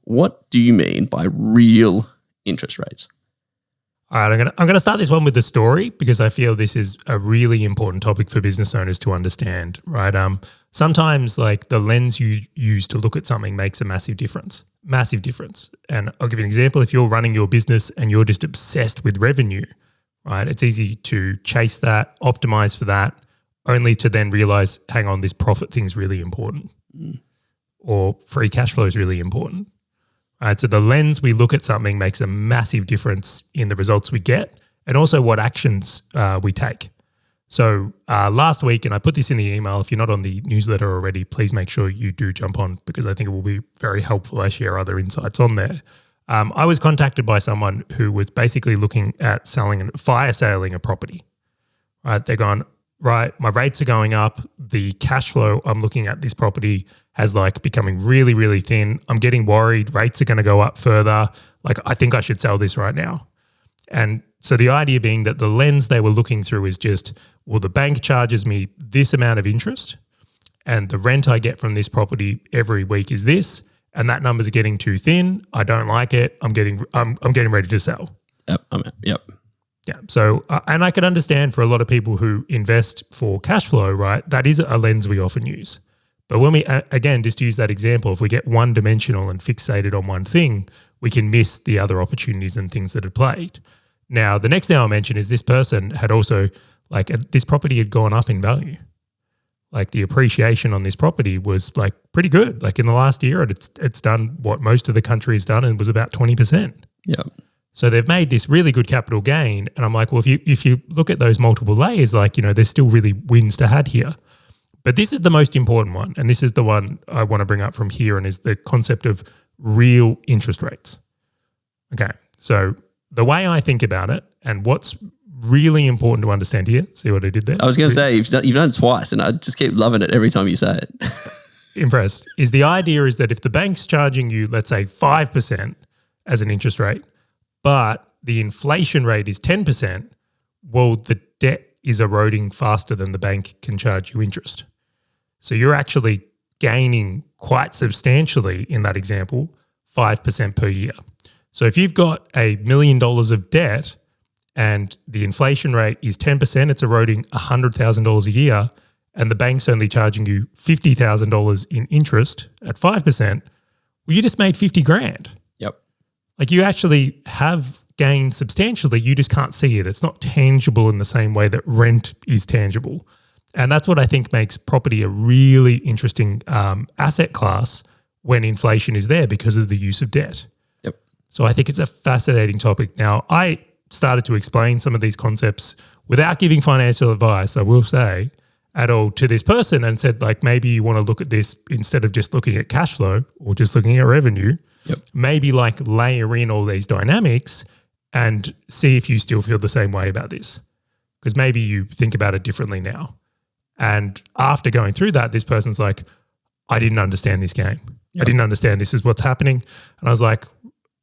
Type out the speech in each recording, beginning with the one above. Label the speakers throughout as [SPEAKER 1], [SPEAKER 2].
[SPEAKER 1] what do you mean by real interest rates?
[SPEAKER 2] All right, I'm gonna start this one with the story because I feel this is a really important topic for business owners to understand, right? Sometimes like the lens you use to look at something makes a massive difference. And I'll give you an example. If you're running your business and you're just obsessed with revenue, right? It's easy to chase that, optimize for that, only to then realize, hang on, this profit thing's really important, or free cash flow is really important. Right, so the lens we look at something makes a massive difference in the results we get and also what actions we take. So last week, and I put this in the email, if you're not on the newsletter already, please make sure you do jump on because I think it will be very helpful. I share other insights on there. I was contacted by someone who was basically looking at fire saling a property. Right, they're going, right, my rates are going up. The cash flow I'm looking at this property has like becoming really, really thin. I'm getting worried. Rates are going to go up further. Like, I think I should sell this right now. And so the idea being that the lens they were looking through is just, well, the bank charges me this amount of interest and the rent I get from this property every week is this, and that numbers are getting too thin. I don't like it. I'm getting ready to sell.
[SPEAKER 1] Yep.
[SPEAKER 2] Yeah. So, and I can understand for a lot of people who invest for cash flow, right? That is a lens we often use. But when we, again, just use that example, if we get one-dimensional and fixated on one thing, we can miss the other opportunities and things that had played. Now, the next thing I'll mention is this person had also, this property had gone up in value. Like the appreciation on this property was like pretty good. Like in the last year, it's done what most of the country has done and was about 20%.
[SPEAKER 1] Yeah.
[SPEAKER 2] So they've made this really good capital gain. And I'm like, well, if you look at those multiple layers, there's still really wins to had here. But this is the most important one, and this is the one I want to bring up from here, and is the concept of real interest rates. Okay, so the way I think about it and what's really important to understand here, see what I did there?
[SPEAKER 1] I was going to say, you've done it twice, and I just keep loving it every time you say it.
[SPEAKER 2] Impressed. Is the idea is that if the bank's charging you, let's say 5% as an interest rate, but the inflation rate is 10%, well, the debt is eroding faster than the bank can charge you interest. So you're actually gaining quite substantially in that example, 5% per year. So if you've got $1 million of debt and the inflation rate is 10%, it's eroding $100,000 a year, and the bank's only charging you $50,000 in interest at 5%, well, you just made 50 grand.
[SPEAKER 1] Yep.
[SPEAKER 2] Like you actually have gained substantially, you just can't see it. It's not tangible in the same way that rent is tangible. And that's what I think makes property a really interesting asset class when inflation is there because of the use of debt.
[SPEAKER 1] Yep.
[SPEAKER 2] So I think it's a fascinating topic. Now, I started to explain some of these concepts without giving financial advice, I will say, at all to this person, and said, like, maybe you want to look at this instead of just looking at cash flow or just looking at revenue.
[SPEAKER 1] Yep.
[SPEAKER 2] Maybe like layer in all these dynamics and see if you still feel the same way about this, because maybe you think about it differently now. And after going through that, this person's like, I didn't understand this game. Yep. I didn't understand this is what's happening. And I was like,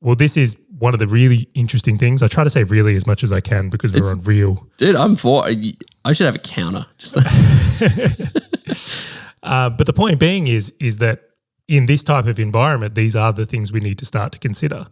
[SPEAKER 2] well, this is one of the really interesting things. I try to say really as much as I can because we're on real.
[SPEAKER 1] Dude, I'm for it. I should have a counter.
[SPEAKER 2] But the point being is that in this type of environment, these are the things we need to start to consider.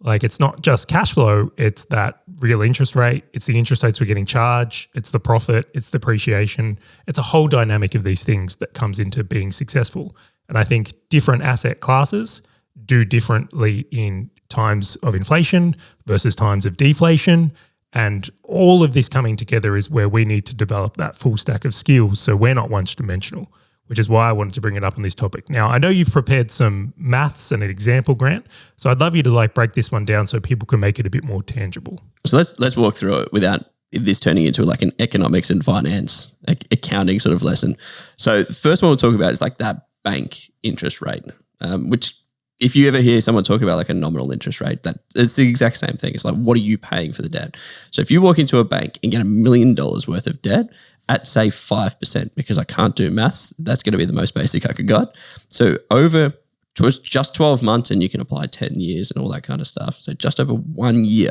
[SPEAKER 2] Like it's not just cash flow, it's that real interest rate, it's the interest rates we're getting charged, it's the profit, it's depreciation. It's a whole dynamic of these things that comes into being successful. And I think different asset classes do differently in times of inflation versus times of deflation. And all of this coming together is where we need to develop that full stack of skills so we're not one-dimensional, which is why I wanted to bring it up on this topic. Now, I know you've prepared some maths and an example, Grant, so I'd love you to like break this one down so people can make it a bit more tangible.
[SPEAKER 1] So let's walk through it without this turning into like an economics and finance, like accounting sort of lesson. So the first one we'll talk about is like that bank interest rate, which if you ever hear someone talk about like a nominal interest rate, that it's the exact same thing. It's like, what are you paying for the debt? So if you walk into a bank and get $1 million worth of debt at say 5%, because I can't do maths, that's going to be the most basic I could got. So over just 12 months, and you can apply 10 years and all that kind of stuff. So just over 1 year,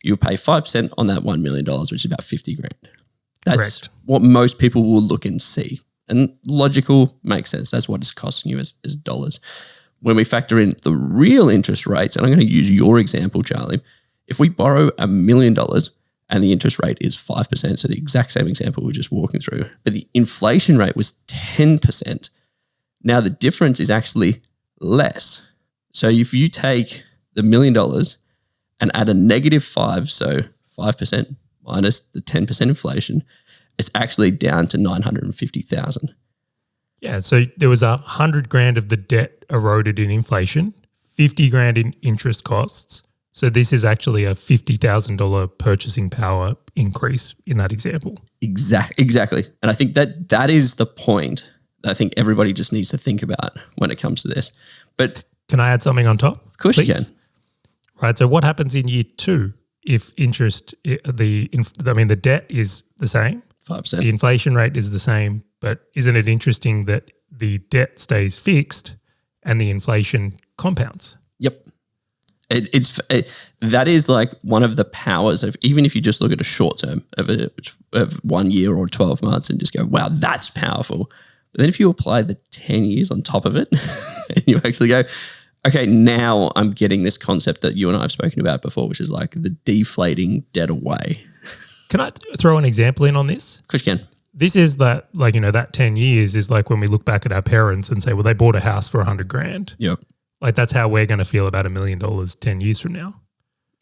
[SPEAKER 1] you'll pay 5% on that $1 million, which is about 50 grand. That's correct. What most people will look and see. And logical, makes sense. That's what it's costing you as dollars. when we factor in the real interest rates, and I'm going to use your example, Charlie, if we borrow $1 million and the interest rate is 5%, so the exact same example we're just walking through, but the inflation rate was 10%, now the difference is actually less. So if you take the $1 million and add a -5, so 5% minus the 10% inflation, it's actually down to 950,000.
[SPEAKER 2] Yeah, so there was $100,000 of the debt eroded in inflation, $50,000 in interest costs. So this is actually a $50,000 purchasing power increase in that example.
[SPEAKER 1] Exactly. And I think that is the point that I think everybody just needs to think about when it comes to this. But
[SPEAKER 2] can I add something on top?
[SPEAKER 1] Of course, please? You can.
[SPEAKER 2] Right. So what happens in year 2 if the debt is the same,
[SPEAKER 1] 5%,
[SPEAKER 2] the inflation rate is the same, but isn't it interesting that the debt stays fixed and the inflation compounds?
[SPEAKER 1] Yep. That is like one of the powers of, even if you just look at a short term of 1 year or 12 months and just go, wow, that's powerful. But then if you apply the 10 years on top of it and you actually go, okay, now I'm getting this concept that you and I have spoken about before, which is like the deflating debt away.
[SPEAKER 2] Can I throw an example in on this?
[SPEAKER 1] Of course you can.
[SPEAKER 2] This is that, like, that 10 years is like when we look back at our parents and say, well, they bought a house for $100,000.
[SPEAKER 1] Yep.
[SPEAKER 2] Like that's how we're going to feel about $1 million 10 years from now.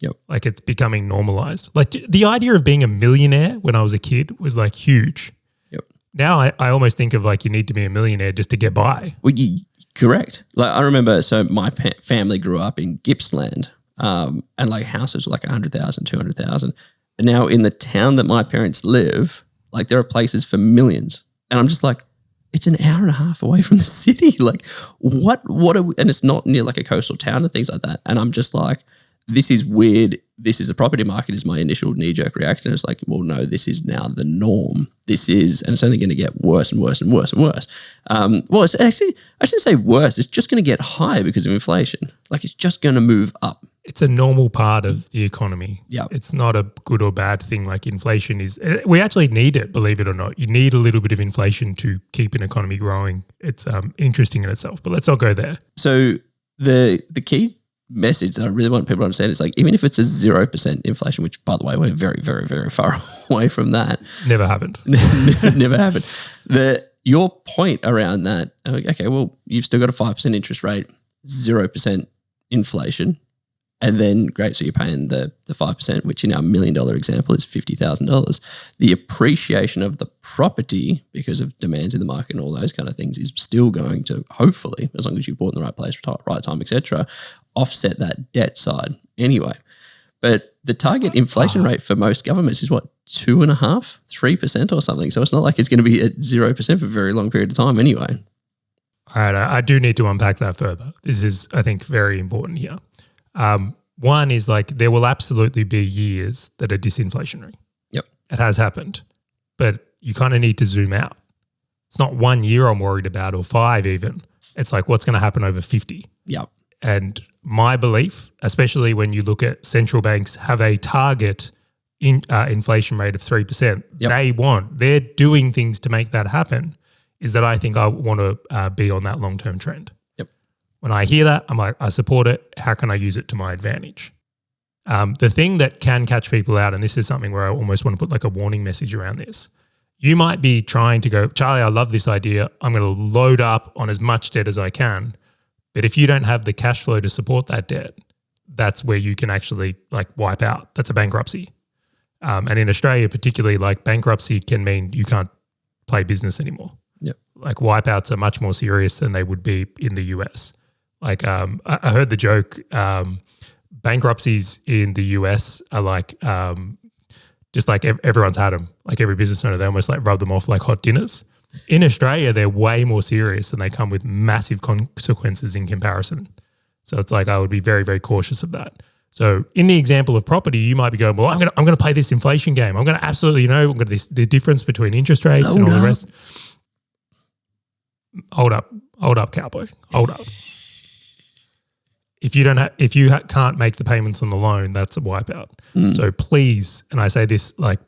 [SPEAKER 1] Yep.
[SPEAKER 2] Like it's becoming normalized. Like the idea of being a millionaire when I was a kid was like huge.
[SPEAKER 1] Yep.
[SPEAKER 2] Now I almost think of like you need to be a millionaire just to get by.
[SPEAKER 1] Well, correct. Like I remember, so my family grew up in Gippsland, and like houses were like 100,000, 200,000. And now in the town that my parents live, like there are places for millions. And I'm just like, it's an hour and a half away from the city. Like what are we, and it's not near like a coastal town and things like that. And I'm just like, this is weird. This is a property market is my initial knee-jerk reaction. It's like, well, no, this is now the norm. This is, and it's only going to get worse and worse and worse and worse. Well, it's actually, I shouldn't say worse. It's just going to get higher because of inflation. Like it's just going to move up.
[SPEAKER 2] It's a normal part of the economy.
[SPEAKER 1] Yeah.
[SPEAKER 2] It's not a good or bad thing like inflation is. We actually need it, believe it or not. You need a little bit of inflation to keep an economy growing. It's interesting in itself, but let's not go there.
[SPEAKER 1] So the key message that I really want people to understand is like, even if it's a 0% inflation, which by the way, we're very, very, very far away from that.
[SPEAKER 2] Never happened.
[SPEAKER 1] Never happened. Your point around that, okay, well, you've still got a 5% interest rate, 0% inflation. And then, great, so you're paying the 5%, which in our $1 million example is $50,000. The appreciation of the property because of demands in the market and all those kind of things is still going to, hopefully, as long as you bought in the right place, right time, etc., offset that debt side anyway. But the target inflation rate for most governments is what, 2.5%, 3% or something. So it's not like it's going to be at 0% for a very long period of time anyway.
[SPEAKER 2] All right, I do need to unpack that further. This is, I think, very important here. One is like there will absolutely be years that are disinflationary.
[SPEAKER 1] Yep.
[SPEAKER 2] It has happened, but you kind of need to zoom out. It's not 1 year I'm worried about or 5 even. It's like what's going to happen over 50.
[SPEAKER 1] Yep.
[SPEAKER 2] And my belief, especially when you look at central banks have a target inflation rate of 3%,
[SPEAKER 1] yep.
[SPEAKER 2] They're doing things to make that happen, is that I think I want to be on that long-term trend. When I hear that, I'm like, I support it. How can I use it to my advantage? The thing that can catch people out, and this is something where I almost want to put like a warning message around this. You might be trying to go, Charlie, I love this idea. I'm going to load up on as much debt as I can. But if you don't have the cash flow to support that debt, that's where you can actually like wipe out. That's a bankruptcy. And in Australia, particularly, like bankruptcy can mean you can't play business anymore.
[SPEAKER 1] Yep.
[SPEAKER 2] Like wipeouts are much more serious than they would be in the US. Like I heard the joke, bankruptcies in the US are like just like everyone's had them. Like every business owner, they almost like rub them off like hot dinners. In Australia, they're way more serious and they come with massive consequences in comparison. So it's like I would be very, very cautious of that. So in the example of property, you might be going, well, I'm gonna play this inflation game. I'm gonna absolutely, the difference between interest rates and all the rest. Hold up, cowboy. Hold up. If you can't make the payments on the loan, that's a wipeout. So please, and I say this, like,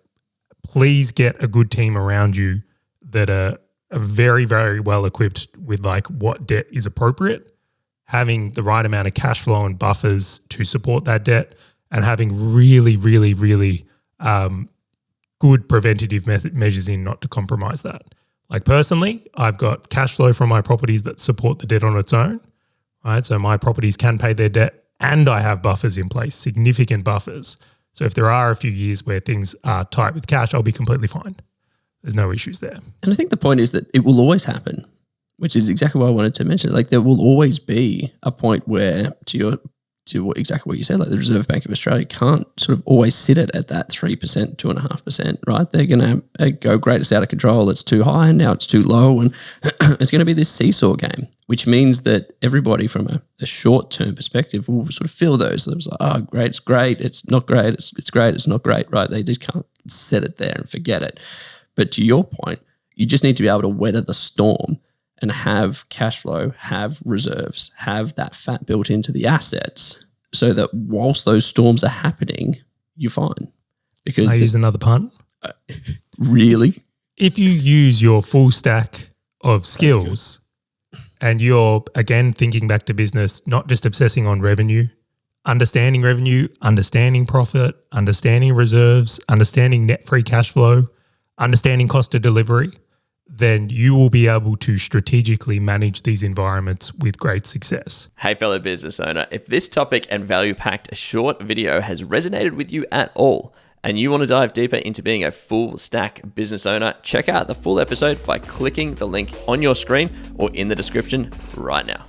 [SPEAKER 2] please get a good team around you that are very, very well equipped with like what debt is appropriate, having the right amount of cash flow and buffers to support that debt, and having really, really, really good preventative measures in not to compromise that. Like personally, I've got cash flow from my properties that support the debt on its own, right? So my properties can pay their debt, and I have buffers in place, significant buffers. So if there are a few years where things are tight with cash, I'll be completely fine. There's no issues there.
[SPEAKER 1] And I think the point is that it will always happen, which is exactly what I wanted to mention. Like there will always be a point where, exactly what you said, like the Reserve Bank of Australia can't sort of always sit it at that 3%, 2.5%, right? They're going to go, great, it's out of control, it's too high, and now it's too low. And it's going to be this seesaw game, which means that everybody from a short-term perspective will sort of feel those. It was like, oh, great, it's not great, it's great, it's not great, right? They just can't set it there and forget it. But to your point, you just need to be able to weather the storm and have cash flow, have reserves, have that fat built into the assets so that whilst those storms are happening, you're fine. Because
[SPEAKER 2] I use another pun.
[SPEAKER 1] Really?
[SPEAKER 2] If you use your full stack of skills and you're, again, thinking back to business, not just obsessing on revenue, understanding profit, understanding reserves, understanding net free cash flow, understanding cost of delivery, then you will be able to strategically manage these environments with great success.
[SPEAKER 3] Hey, fellow business owner, if this topic and value-packed short video has resonated with you at all, and you want to dive deeper into being a full stack business owner, check out the full episode by clicking the link on your screen or in the description right now.